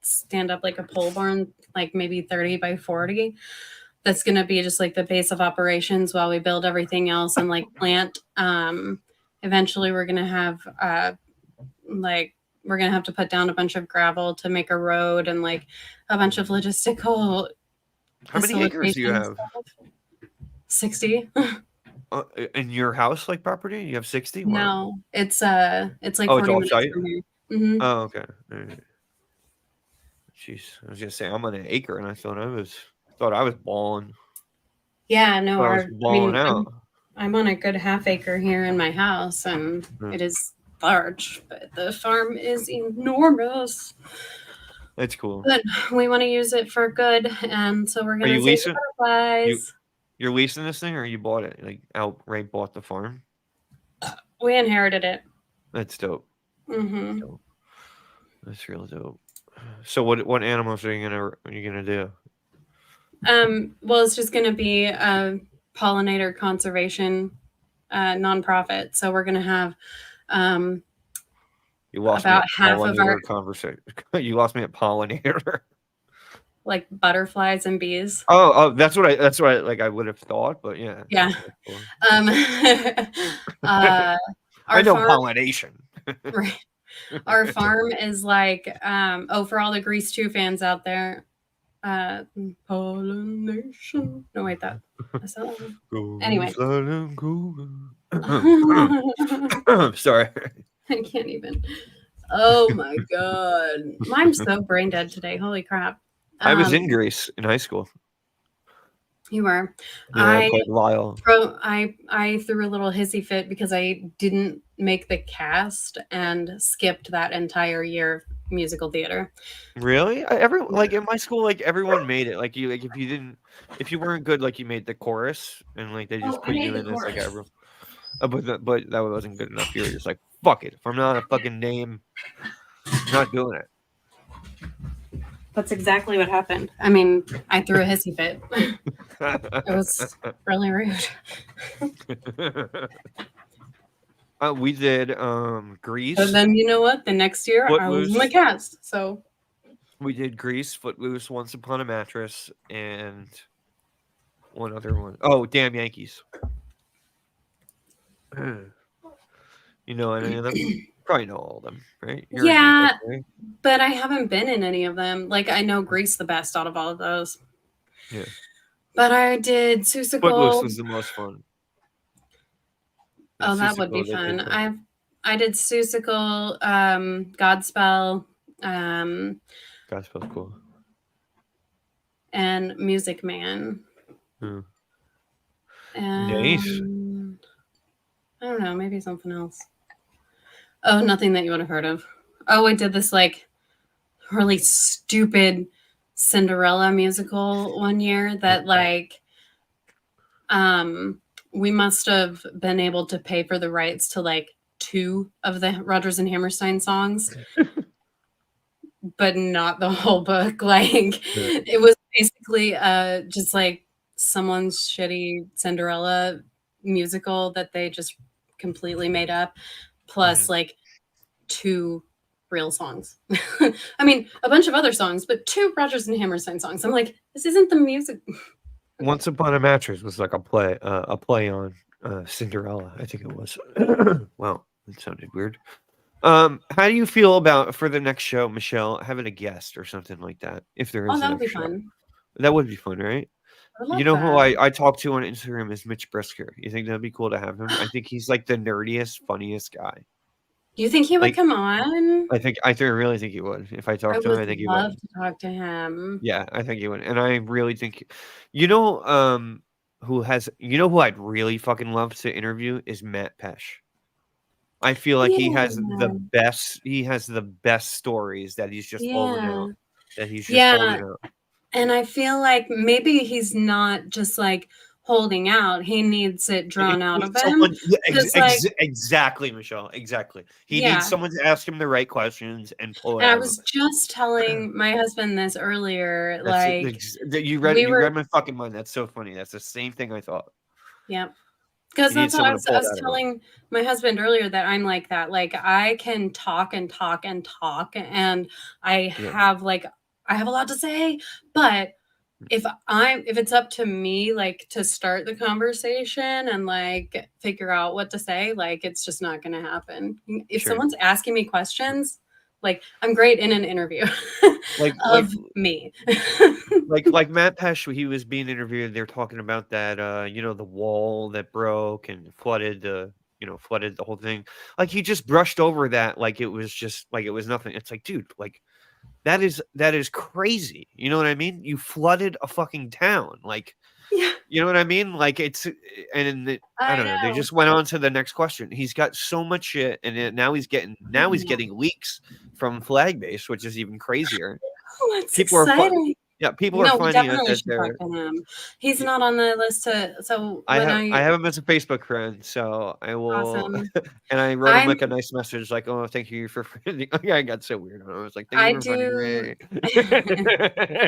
stand up like a pole barn, like maybe 30 by 40. That's gonna be just like the base of operations while we build everything else and like plant. Eventually, we're gonna have we're gonna have to put down a bunch of gravel to make a road and like a bunch of logistical. How many acres do you have? 60. In your house, like property, you have 60? Wow. No, it's like 40 minutes from here. Mm-hmm. Oh, okay. Right. Jeez, I was gonna say I'm on an acre, and I thought I was balling. Yeah, no, I was balling out. I'm on a good half acre here in my house, and it is large, but the farm is enormous. That's cool. But we want to use it for good, and so we're gonna save the butterflies. You're leasing this thing, or you bought it? Like outright bought the farm? We inherited it. That's dope. Mm-hmm. That's real dope. So what animals are you gonna do? Well, it's just gonna be a pollinator conservation nonprofit. So we're gonna have You lost me about at half of our pollinator conversation. You lost me at pollinator. like butterflies and bees. Oh, that's what I like. I would have thought, but yeah. Yeah. Okay, cool. I I know pollination. Right. Our farm is like, for all the Grease 2 fans out there, pollination. No, wait, that's not that one. Anyway. Sorry. I can't even. Oh my God. I'm so brain dead today. Holy crap. I was in Greece in high school. You were. Yeah, I played Lyle. I threw a little hissy fit because I didn't make the cast and skipped that entire year of musical theater. Really? Like in my school, like everyone made it. Like if you weren't good, like you made the chorus, and like they just put you in as like everyone. But that wasn't good enough. You were just like, fuck it. If I'm not a fucking name, I'm not doing it. That's exactly what happened. I mean, I threw a hissy fit. It was really rude. We did Grease. But then you know what? The next year I was in the cast. So we did Grease, Footloose, Once Upon a Mattress, and one other one. Oh, Damn Yankees. You know any of them? Probably know all of them, right? Yeah, but I haven't been in any of them. Like I know Grease the best out of all of those. Yeah. But I did Seussical. Footloose was the most fun. Oh, that would be fun. I did Seussical, Godspell, Godspell's cool. And Music Man. Hmm. And Nice. I don't know, maybe something else. Oh, nothing that you would have heard of. Oh, I did this like really stupid Cinderella musical one year that like we must have been able to pay for the rights to like 2 of the Rodgers and Hammerstein songs, but not the whole book. Like it was basically just like someone's shitty Cinderella musical that they just completely made up, plus like 2 real songs. I mean, a bunch of other songs, but 2 Rodgers and Hammerstein songs. I'm like, this isn't the music. Once Upon a Mattress was like a play on Cinderella. I think it was. Wow, that sounded weird. How do you feel about for the next show, Michelle, having a guest or something like that? If there is, that would be fun. That would be fun, right? You know who I talked to on Instagram is Mitch Brisker. You think that'd be cool to have him? I think he's like the nerdiest, funniest guy. Do you think he would come on? I really think he would. If I talked to him, I think he would. I would love to talk to him. Yeah, I think he would. And I really think, who I'd really fucking love to interview is Matt Pesh. I feel like he has the best stories that he's just holding out. That he's just holding out. And I feel like maybe he's not just like holding out. He needs it drawn out of him. Exactly, Michelle. Exactly. He needs someone to ask him the right questions and pull it out. I was just telling my husband this earlier. You read my fucking mind. That's so funny. That's the same thing I thought. Yeah. Because that's what I was telling my husband earlier, that I'm like that. Like I can talk and talk and talk, and I have a lot to say, but if it's up to me, like to start the conversation and like figure out what to say, like it's just not going to happen. If someone's asking me questions, like I'm great in an interview me. like Matt Pesh, he was being interviewed. They're talking about that, the wall that broke and flooded the whole thing. Like he just brushed over that, like it was just like it was nothing. It's like, dude, like that is crazy. You know what I mean? You flooded a fucking town. Like, you know what I mean? Like I don't know. They just went on to the next question. He's got so much shit, and now he's getting leaks from Flag Base, which is even crazier. Oh, that's exciting. Yeah, people are No, we finding out definitely that should they're. talk to him. He's Yeah, not on the list to. So I when have him as a Facebook friend, so I will. awesome, And I wrote him I'm like a nice message, like, "Oh, thank you for friending." Yeah, I got so weird. I was like, "Thank you I for friending do.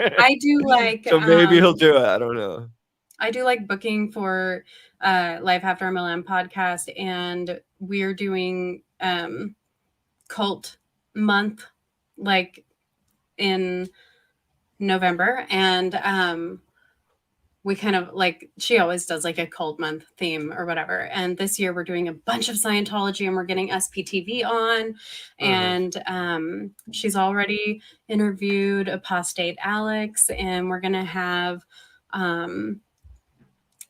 me." I do like So maybe he'll do it. I don't know. I do like booking for Life After MLM podcast, and we're doing cult month like in November, and we kind of like, she always does like a cult month theme or whatever, and this year we're doing a bunch of Scientology, and we're getting SPTV on, and she's already interviewed Apostate Alex, and we're gonna have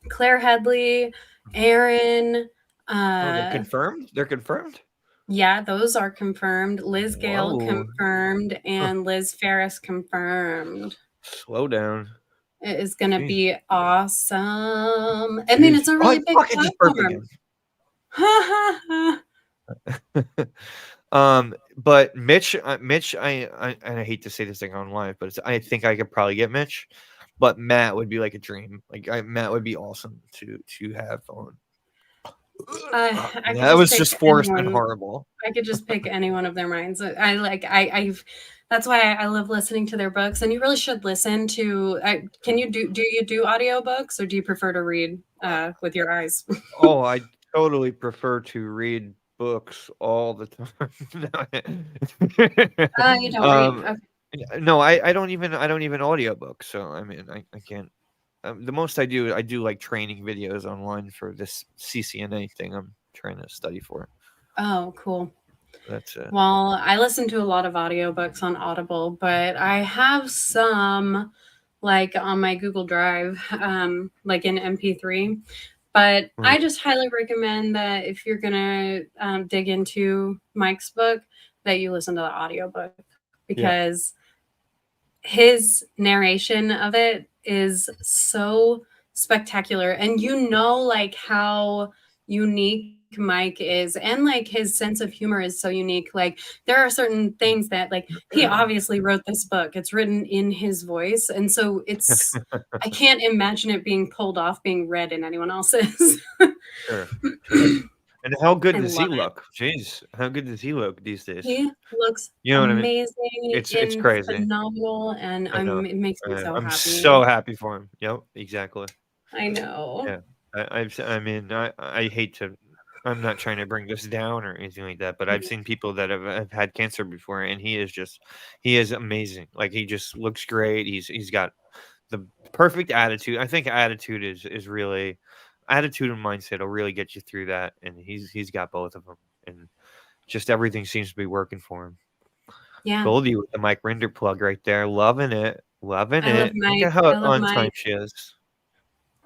Claire Headley, Aaron. Oh, they're confirmed. They're confirmed. Yeah, those are confirmed. Liz Gale Whoa. confirmed, and Liz Ferris confirmed. Slow down. It is going to Jeez. be awesome. I mean, it's a Oh, really I big fucking just burped platform. again. But Mitch, I hate to say this thing on live, but I think I could probably get Mitch, but Matt would be like a dream. Like Matt would be awesome to have on. That was just forced and horrible. I could just pick any one of their minds. I've that's why I love listening to their books, and you really should listen to. Can you do you do audiobooks, or do you prefer to read with your eyes? Oh, I totally prefer to read books all the time. You don't read. Okay. No, I don't even audiobook. So I mean, I can't. The most I do like training videos online for this CCNA thing I'm trying to study for. Oh, cool. That's it. Well, I listen to a lot of audiobooks on Audible, but I have some like on my Google Drive, like in MP3. But I just highly recommend that if you're gonna dig into Mike's book, that you listen to the audiobook, because his narration of it is so spectacular, and like how unique Mike is, and like his sense of humor is so unique. Like there are certain things that, like, he obviously wrote this book, it's written in his voice, and so it's I can't imagine it being pulled off being read in anyone else's. Sure. And how good does he look? Jeez, how good does he look these days? He looks amazing. It's crazy, phenomenal, and it makes me so happy. I'm so happy for him. Yep, exactly. I know. Yeah, I mean, I hate to. I'm not trying to bring this down or anything like that, but I've seen people that have had cancer before, and he is amazing. Like, he just looks great. He's got the perfect attitude. I think attitude is really. Attitude and mindset will really get you through that, and he's got both of them, and just everything seems to be working for him. Yeah, Goldie with the Mike Rinder plug right there, loving it. Love Mike. Look at how on time she is.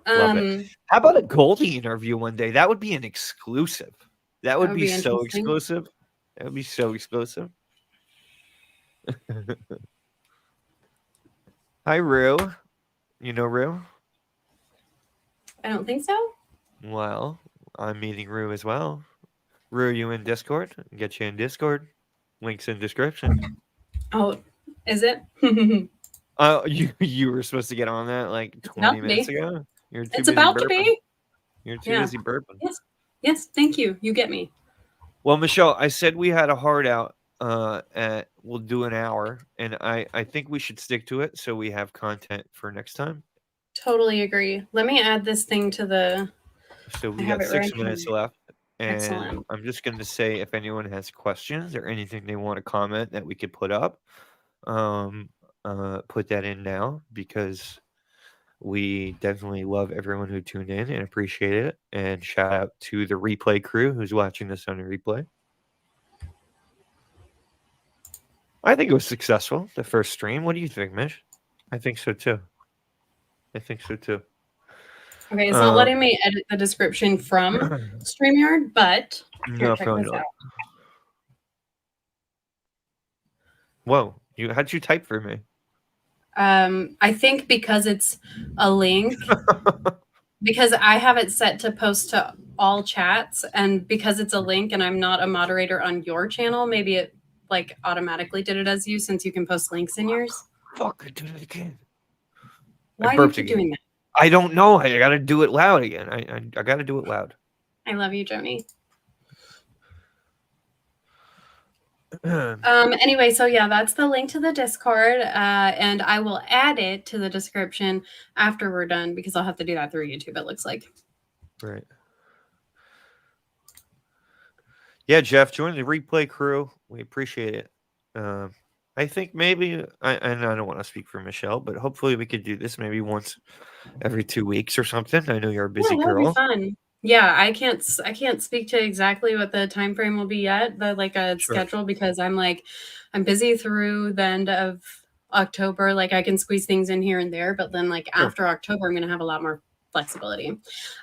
Love it. How about a Goldie interview one day? That would be an exclusive. That would be so exclusive. That would be so exclusive. Hi, Rue. You know Rue? I don't think so. Well, I'm meeting Rue as well. Rue, you in Discord? Get you in Discord. Links in description. Oh, is it? You were supposed to get on that like 20 minutes ago. It's about to be. You're too busy burping. Yes. Thank you. You get me. Well, Michelle, I said we had a hard out. We'll do an hour, and I think we should stick to it so we have content for next time. Totally agree. Let me add this thing to the. So we got 6 minutes left, and Excellent. I'm just going to say, if anyone has questions or anything they want to comment that we could put up, put that in now, because we definitely love everyone who tuned in and appreciate it. And shout out to the replay crew who's watching this on a replay. I think it was successful, the first stream. What do you think, Mish? I think so too. Okay, it's not letting me edit the description from StreamYard, but here, check this out. Whoa, how'd you type for me? I think because it's a link, because I have it set to post to all chats, and because it's a link and I'm not a moderator on your channel, maybe it like automatically did it as you, since you can post links in yours. Fuck, I did it again. Why do you keep doing that? I don't know. I got to do it loud again. I got to do it loud. I love you, Joni. Anyway, so yeah, that's the link to the Discord, and I will add it to the description after we're done because I'll have to do that through YouTube, it looks like. Right. Yeah, Jeff, join the replay crew. We appreciate it. I think maybe, and I don't want to speak for Michelle, but hopefully we could do this maybe once every 2 weeks or something. I know you're a busy Yeah, girl. that'd be fun. Yeah, I can't speak to exactly what the time frame will be yet, the schedule, because I'm busy through the end of October. Like I can squeeze things in here and there, but then after October, I'm gonna have a lot more flexibility.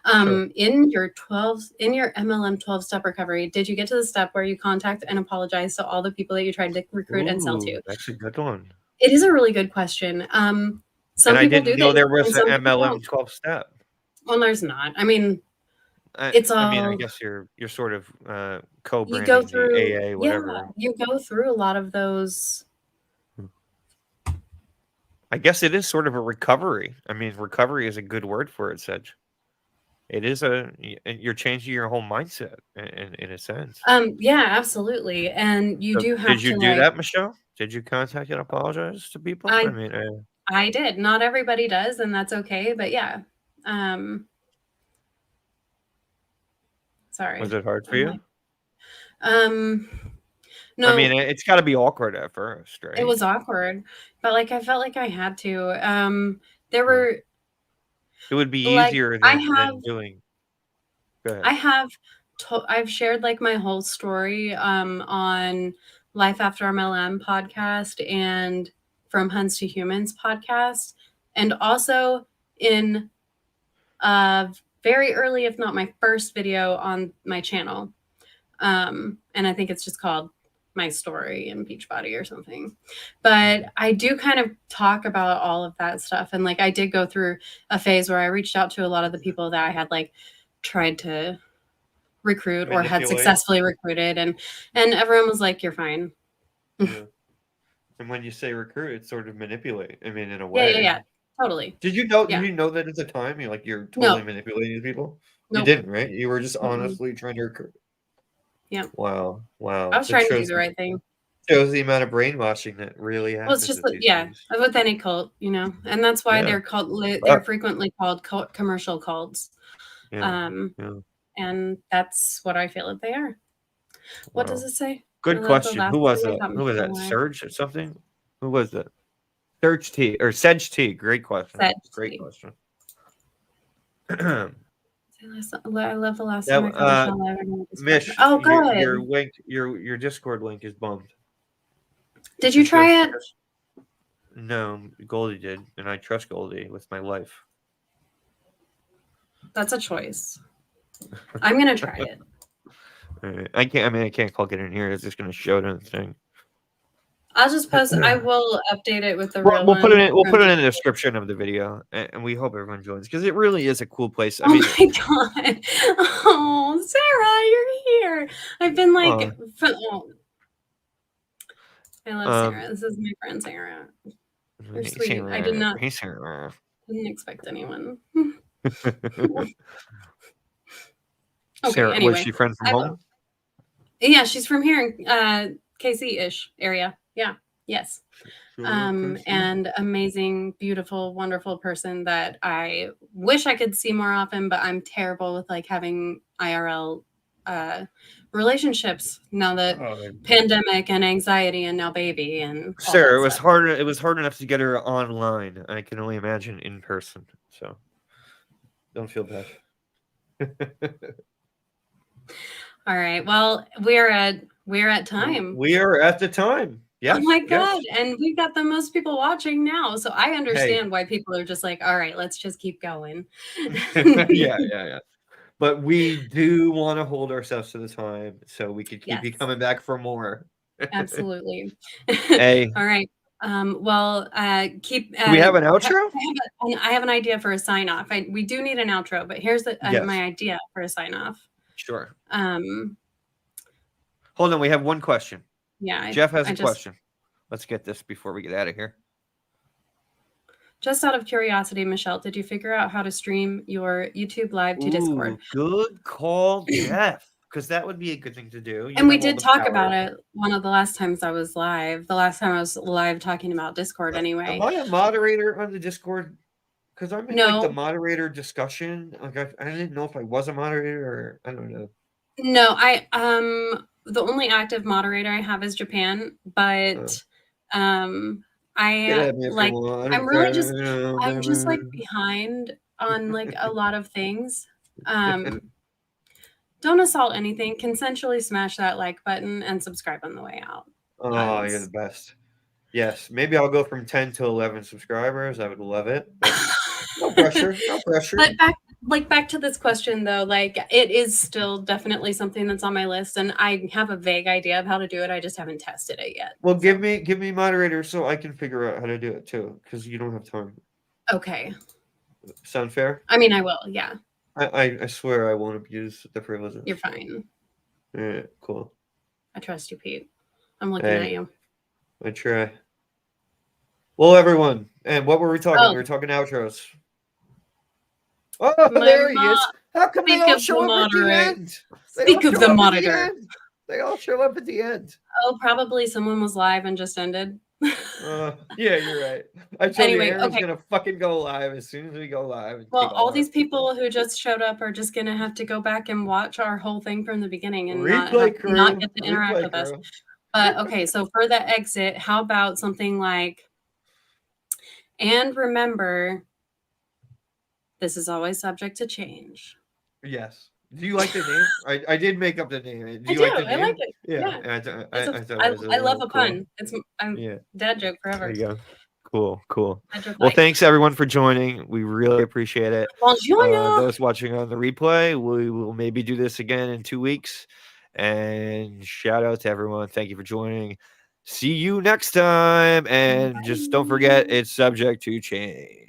In your MLM 12-step recovery, did you get to the step where you contact and apologize to all the people that you tried to recruit and sell to? That's a good one. It is a really good question. Some and I people didn't do know that, there was and an some people MLM don't. 12 step. Well, there's not. I mean, I I guess you're sort of co-branding you go through the AA, whatever. you go through a lot of those. I guess it is sort of a recovery. I mean, recovery is a good word for it, Sedge. It is you're changing your whole mindset in a sense. Yeah, absolutely. And you do have to. Did you do that, Michelle? Did you contact and apologize to people? I did. Not everybody does, and that's okay. But yeah. Sorry. Was it hard for you? No. I mean, it's got to be awkward at first, right? It was awkward, but I felt like I had to. There were. It would be easier than doing. Go ahead. I've shared my whole story on Life After MLM podcast and From Huns to Humans podcast, and also in very early, if not my first video on my channel. And I think it's just called My Story in Beachbody or something. But I do kind of talk about all of that stuff. And I did go through a phase where I reached out to a lot of the people that I had tried to recruit or had successfully recruited, and everyone was like, you're fine. Yeah. And when you say recruit, it's sort of manipulate. I mean, in a way. Yeah, totally. Did you know that at the time you're totally manipulating people? Nope. You didn't, right? You were just honestly trying to recruit. Yeah. Wow. I was trying to do the right thing. Shows the amount of brainwashing that really happens. Well, it's just with any cult, and that's why they're called. They're frequently called commercial cults. And that's what I feel that they are. What does it say? Good question. Who was that? Who was that? Surge or something? Who was that? Surge T or Sedge T? Great question. Great question. I love the last time I called Michelle. Mish, oh, good. Your link, your Discord link is bummed. Did you try it? No, Goldie did, and I trust Goldie with my life. That's a choice. I'm gonna try it. All right. I can't click it in here. It's just gonna show it on the thing. I'll just post. I will update it with the real. We'll put it in. We'll put it in the description of the video, and we hope everyone joins because it really is a cool place. My god! Oh, Sarah, you're here. I've been I love Sarah. This is my friend Sarah. You're sweet. Sarah. I didn't expect anyone. Okay, Sarah, anyway, was she friend from home? Yeah, she's from here in KC-ish area. Yeah. Yes. And amazing, beautiful, wonderful person that I wish I could see more often, but I'm terrible with having IRL relationships now that pandemic and anxiety and now baby and Sarah, it was hard. It was hard enough to get her online. I can only imagine in person. So don't feel bad. All right. Well, we're at time. We are at the time. Yeah. Oh my god! Yes. And we've got the most people watching now, so I understand why people are just all right, let's just keep going. yeah. But we do want to hold ourselves to the time so we could keep you coming back for more. Absolutely. Hey. All right. Well, keep. Do we have an outro? I have an idea for a sign off. We do need an outro, but here's my idea for a sign off. Sure. Hold on, we have one question. Yeah. Jeff has a question. Let's get this before we get out of here. Just out of curiosity, Michelle, did you figure out how to stream your YouTube live to Discord? Ooh, good call, Jeff. Because that would be a good thing to do. You And we have all did the talk power. about it one of the last times I was live. The last time I was live talking about Discord anyway. Am I a moderator on the Discord? Because I'm in like the No. moderator discussion. Like I didn't know if I was a moderator or I don't know. No, the only active moderator I have is Japan, but Get I at me if you like want. I'm really just I'm just like behind on like a lot of things. Don't assault anything. Consensually smash that like button and subscribe on the way out. Oh, you're the best. Yes, maybe I'll go from 10 to 11 subscribers. I would love it. But no pressure. No pressure. But back to this question though, like it is still definitely something that's on my list, and I have a vague idea of how to do it. I just haven't tested it yet. Well, give me moderator so I can figure out how to do it too, because you don't have time. Okay. Sound fair? I mean, I will. Yeah. I swear I won't abuse the privileges. You're fine. All right, cool. I trust you, Pete. I'm looking at you. I try. Well, everyone, and what were we talking? Oh. We were talking outros. Oh, there he is. How come they all show up at the end? Speak of the monitor. They all show up at the end. Oh, probably someone was live and just ended. Yeah, you're right. I told you Aaron's gonna fucking go live as soon as we go live. Well, all these people who just showed up are just gonna have to go back and watch our whole thing from the beginning and not get to interact with us. But okay, so for the exit, how about something like, and remember, this is always subject to change. Yes. Do you like the name? I did make up the name. Do you I like the name? I like it. Yeah. I love a pun. It's dad joke forever. There you go. Cool. Well, thanks everyone for joining. We really appreciate it. Those watching on the replay, we will maybe do this again in 2 weeks. And shout out to everyone. Thank you for joining. See you next time. And just don't forget, it's subject to change.